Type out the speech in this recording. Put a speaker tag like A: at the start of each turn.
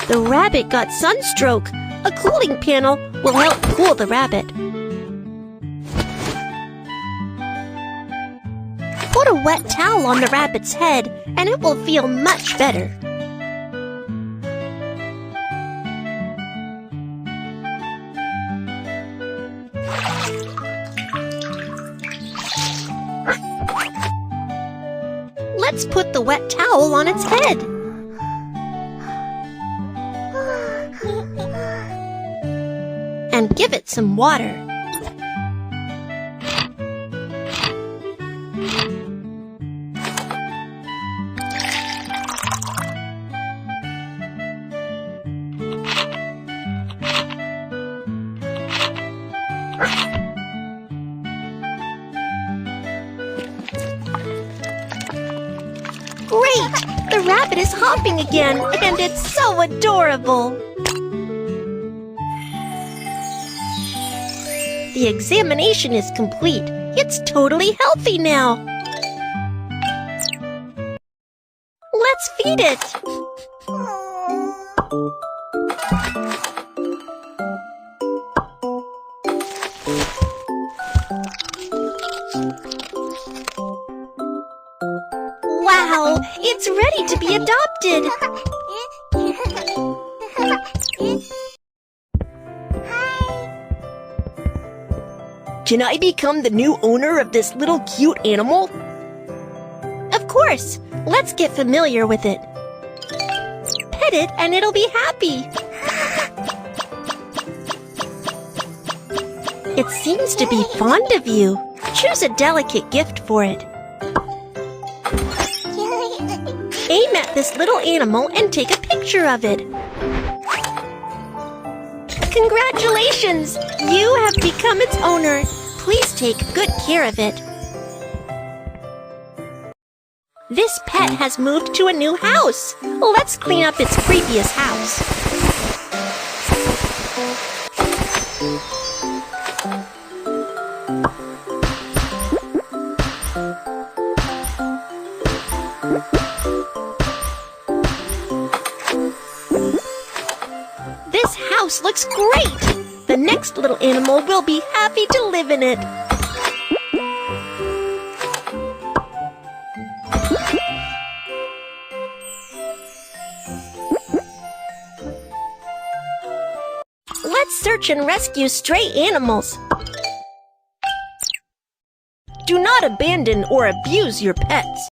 A: The rabbit got sunstroke. A cooling panel will help cool the rabbit. Put a wet towel on the rabbit's head and it will feel much better. Let's put the wet towel on its head. And give it some water. Great! The rabbit is hopping again, and it's so adorable! The examination is complete. It's totally healthy now. Let's feed it. Wow, it's ready to be adopted.
B: Can I become the new owner of this little cute animal?
A: Of course. Let's get familiar with it. Pet it and it'll be happy. It seems to be fond of you. Choose a delicate gift for it. Aim at this little animal and take a picture of it. Congratulations! You have become its owner. Please take good care of it. This pet has moved to a new house. Let's clean up its previous house. This house looks great! The next little animal will be happy to live in it. Let's search and rescue stray animals.
B: Do not abandon or abuse your pets.